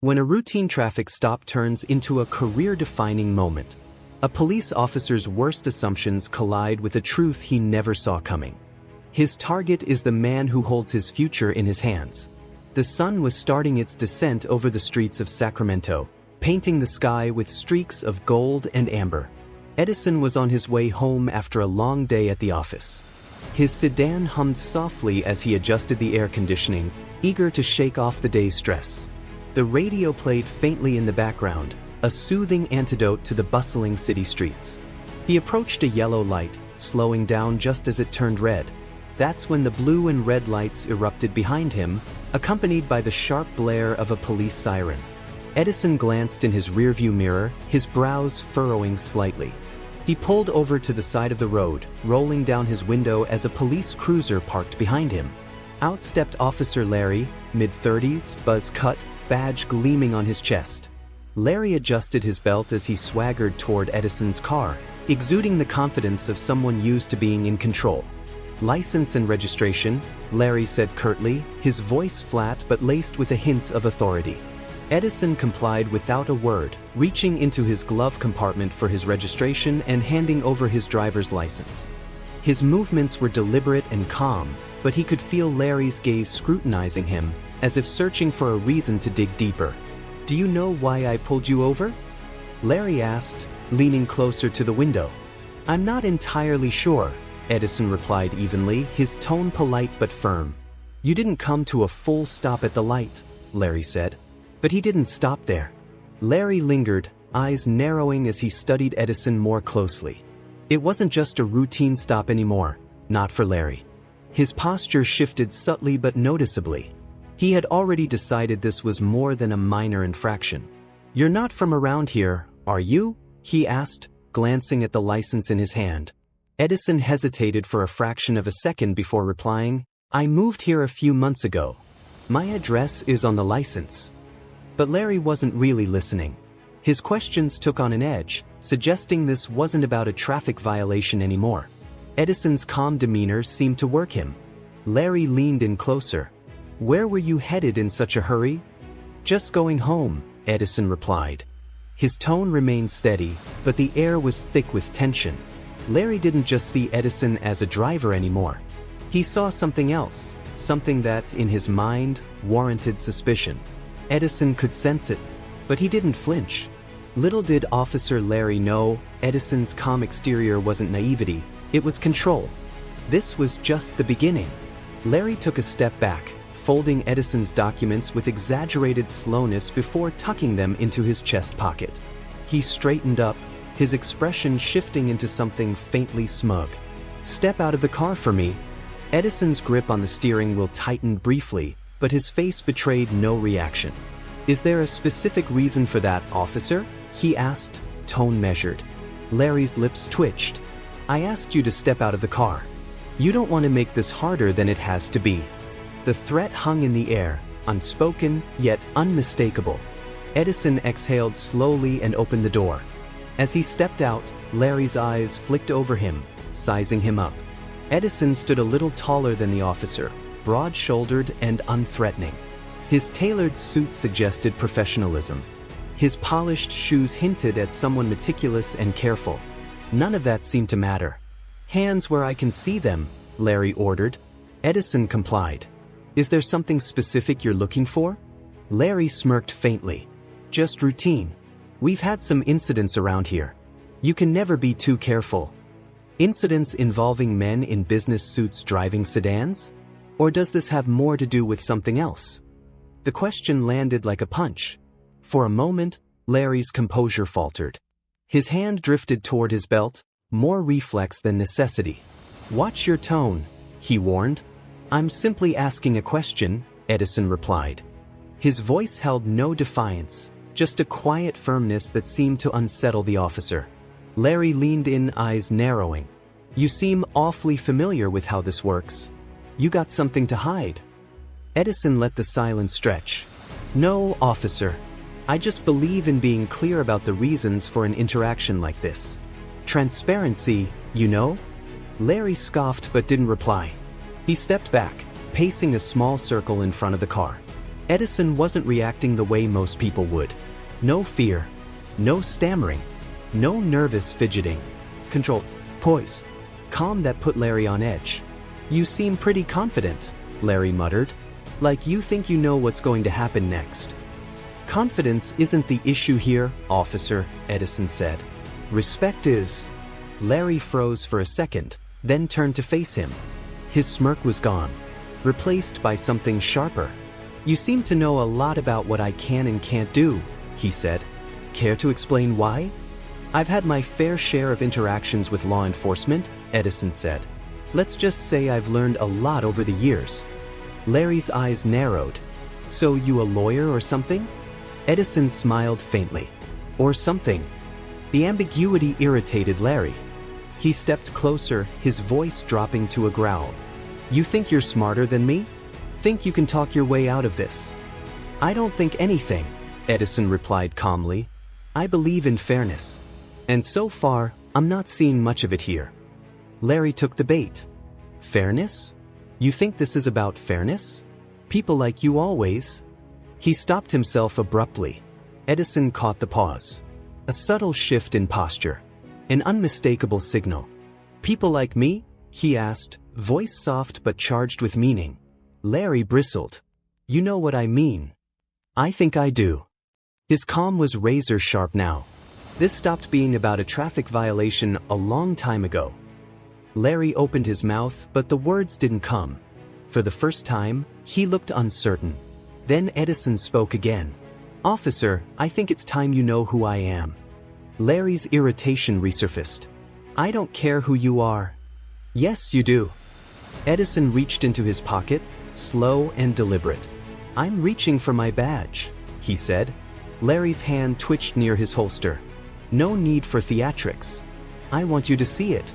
When a routine traffic stop turns into a career-defining moment, a police officer's worst assumptions collide with a truth he never saw coming. His target is the man who holds his future in his hands. The sun was starting its descent over the streets of Sacramento, painting the sky with streaks of gold and amber. Edison was on his way home after a long day at the office. His sedan hummed softly as he adjusted the air conditioning, eager to shake off the day's stress. The radio played faintly in the background, a soothing antidote to the bustling city streets. He approached a yellow light, slowing down just as it turned red. That's when the blue and red lights erupted behind him, accompanied by the sharp blare of a police siren. Edison glanced in his rearview mirror, his brows furrowing slightly. He pulled over to the side of the road, rolling down his window as a police cruiser parked behind him. Out stepped Officer Larry, mid-30s, buzz cut, badge gleaming on his chest. Larry adjusted his belt as he swaggered toward Edison's car, exuding the confidence of someone used to being in control. "License and registration," Larry said curtly, his voice flat but laced with a hint of authority. Edison complied without a word, reaching into his glove compartment for his registration and handing over his driver's license. His movements were deliberate and calm, but he could feel Larry's gaze scrutinizing him, as if searching for a reason to dig deeper. "Do you know why I pulled you over?" Larry asked, leaning closer to the window. "I'm not entirely sure," Edison replied evenly, his tone polite but firm. "You didn't come to a full stop at the light," Larry said. But he didn't stop there. Larry lingered, eyes narrowing as he studied Edison more closely. It wasn't just a routine stop anymore, not for Larry. His posture shifted subtly but noticeably. He had already decided this was more than a minor infraction. "You're not from around here, are you?" he asked, glancing at the license in his hand. Edison hesitated for a fraction of a second before replying, "I moved here a few months ago. My address is on the license." But Larry wasn't really listening. His questions took on an edge, suggesting this wasn't about a traffic violation anymore. Edison's calm demeanor seemed to work him. Larry leaned in closer. "Where were you headed in such a hurry?" "Just going home," Edison replied. His tone remained steady, but the air was thick with tension. Larry didn't just see Edison as a driver anymore. He saw something else, something that, in his mind, warranted suspicion. Edison could sense it, but he didn't flinch. Little did Officer Larry know, Edison's calm exterior wasn't naivety, it was control. This was just the beginning. Larry took a step back, folding Edison's documents with exaggerated slowness before tucking them into his chest pocket. He straightened up, his expression shifting into something faintly smug. "Step out of the car for me." Edison's grip on the steering wheel tightened briefly, but his face betrayed no reaction. "Is there a specific reason for that, officer?" he asked, tone measured. Larry's lips twitched. "I asked you to step out of the car. You don't want to make this harder than it has to be." The threat hung in the air, unspoken, yet unmistakable. Edison exhaled slowly and opened the door. As he stepped out, Larry's eyes flicked over him, sizing him up. Edison stood a little taller than the officer, broad-shouldered and unthreatening. His tailored suit suggested professionalism. His polished shoes hinted at someone meticulous and careful. None of that seemed to matter. "Hands where I can see them," Larry ordered. Edison complied. "Is there something specific you're looking for?" Larry smirked faintly. "Just routine. We've had some incidents around here. You can never be too careful." "Incidents involving men in business suits driving sedans? Or does this have more to do with something else?" The question landed like a punch. For a moment, Larry's composure faltered. His hand drifted toward his belt, more reflex than necessity. "Watch your tone," he warned. "I'm simply asking a question," Edison replied. His voice held no defiance, just a quiet firmness that seemed to unsettle the officer. Larry leaned in, eyes narrowing. "You seem awfully familiar with how this works. You got something to hide." Edison let the silence stretch. "No, officer. I just believe in being clear about the reasons for an interaction like this. Transparency, you know?" Larry scoffed but didn't reply. He stepped back, pacing a small circle in front of the car. Edison wasn't reacting the way most people would. No fear. No stammering. No nervous fidgeting. Control. Poise. Calm that put Larry on edge. "You seem pretty confident," Larry muttered. "Like you think you know what's going to happen next." "Confidence isn't the issue here, officer," Edison said. "Respect is." Larry froze for a second, then turned to face him. His smirk was gone, replaced by something sharper. "You seem to know a lot about what I can and can't do," he said. "Care to explain why?" "I've had my fair share of interactions with law enforcement," Edison said. "Let's just say I've learned a lot over the years." Larry's eyes narrowed. "So you a lawyer or something?" Edison smiled faintly. "Or something." The ambiguity irritated Larry. He stepped closer, his voice dropping to a growl. "You think you're smarter than me? Think you can talk your way out of this?" "I don't think anything," Edison replied calmly. "I believe in fairness. And so far, I'm not seeing much of it here." Larry took the bait. "Fairness? You think this is about fairness? People like you always?" He stopped himself abruptly. Edison caught the pause. A subtle shift in posture. An unmistakable signal. "People like me?" he asked, voice soft but charged with meaning. Larry bristled. "You know what I mean." "I think I do." His calm was razor sharp now. This stopped being about a traffic violation a long time ago. Larry opened his mouth, but the words didn't come. For the first time, he looked uncertain. Then Edison spoke again. "Officer, I think it's time you know who I am." Larry's irritation resurfaced. "I don't care who you are." "Yes, you do." Edison reached into his pocket, slow and deliberate. "I'm reaching for my badge," he said. Larry's hand twitched near his holster. "No need for theatrics. I want you to see it."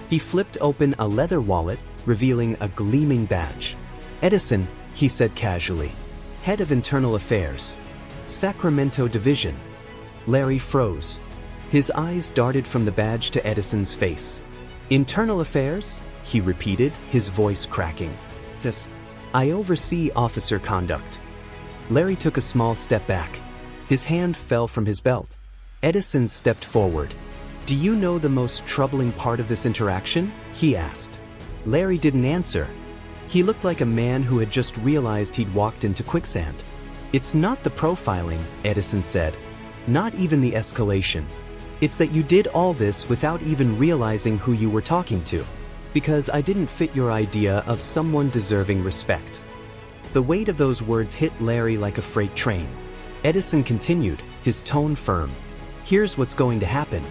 He flipped open a leather wallet, revealing a gleaming badge. "Edison," he said casually. "Head of Internal Affairs. Sacramento Division." Larry froze. His eyes darted from the badge to Edison's face. "Internal Affairs?" he repeated, his voice cracking. "Yes. I oversee officer conduct." Larry took a small step back. His hand fell from his belt. Edison stepped forward. "Do you know the most troubling part of this interaction?" he asked. Larry didn't answer. He looked like a man who had just realized he'd walked into quicksand. "It's not the profiling," Edison said. "Not even the escalation. It's that you did all this without even realizing who you were talking to. Because I didn't fit your idea of someone deserving respect." The weight of those words hit Larry like a freight train. Edison continued, his tone firm. "Here's what's going to happen.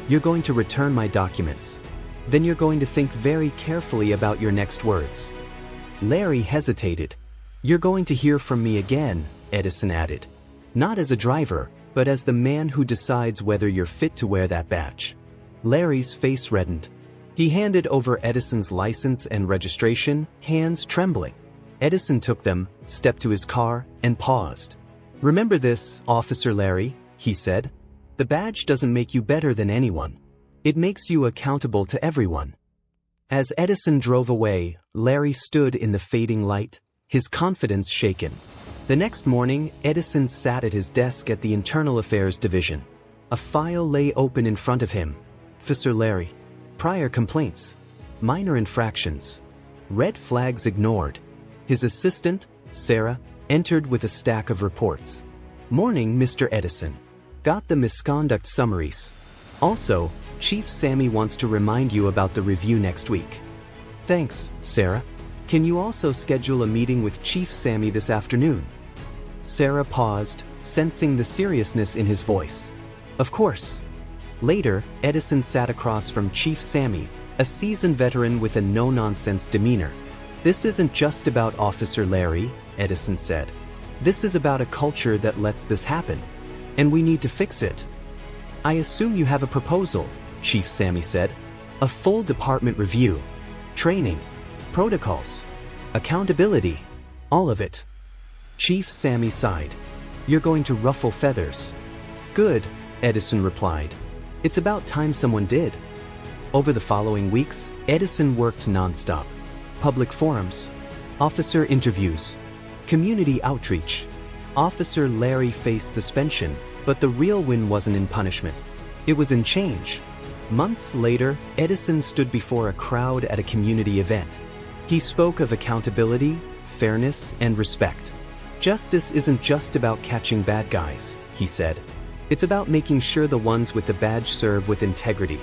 You're going to return my documents. Then you're going to think very carefully about your next words." Larry hesitated. "You're going to hear from me again," Edison added. "Not as a driver, but as the man who decides whether you're fit to wear that badge." Larry's face reddened. He handed over Edison's license and registration, hands trembling. Edison took them, stepped to his car, and paused. "Remember this, Officer Larry," he said. "The badge doesn't make you better than anyone. It makes you accountable to everyone." As Edison drove away, Larry stood in the fading light, his confidence shaken. The next morning, Edison sat at his desk at the Internal Affairs Division. A file lay open in front of him. "Officer Larry. Prior complaints. Minor infractions. Red flags ignored." His assistant, Sarah, entered with a stack of reports. "Morning, Mr. Edison. Got the misconduct summaries. Also, Chief Sammy wants to remind you about the review next week." "Thanks, Sarah. Can you also schedule a meeting with Chief Sammy this afternoon?" Sarah paused, sensing the seriousness in his voice. "Of course." Later, Edison sat across from Chief Sammy, a seasoned veteran with a no-nonsense demeanor. "This isn't just about Officer Larry," Edison said. "This is about a culture that lets this happen. And we need to fix it." "I assume you have a proposal," Chief Sammy said. "A full department review. Training. Protocols. Accountability. All of it." Chief Sammy sighed. "You're going to ruffle feathers." "Good," Edison replied. "It's about time someone did." Over the following weeks, Edison worked nonstop. Public forums. Officer interviews. Community outreach. Officer Larry faced suspension, but the real win wasn't in punishment. It was in change. Months later, Edison stood before a crowd at a community event. He spoke of accountability, fairness, and respect. Justice isn't just about catching bad guys, he said. It's about making sure the ones with the badge serve with integrity.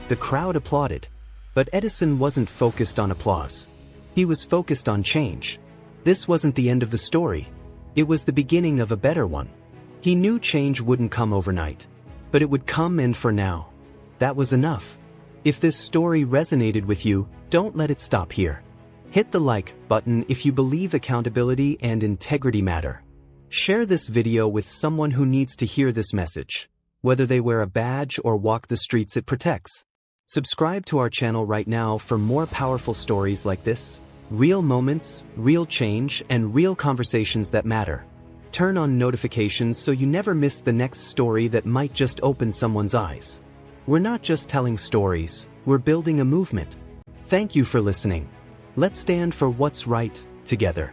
The crowd applauded. But Edison wasn't focused on applause. He was focused on change. This wasn't the end of the story. It was the beginning of a better one. He knew change wouldn't come overnight. But it would come, and for now, that was enough. If this story resonated with you, don't let it stop here. Hit the like button if you believe accountability and integrity matter. Share this video with someone who needs to hear this message, whether they wear a badge or walk the streets it protects. Subscribe to our channel right now for more powerful stories like this. Real moments, real change, and real conversations that matter. Turn on notifications so you never miss the next story that might just open someone's eyes. We're not just telling stories, we're building a movement. Thank you for listening. Let's stand for what's right, together.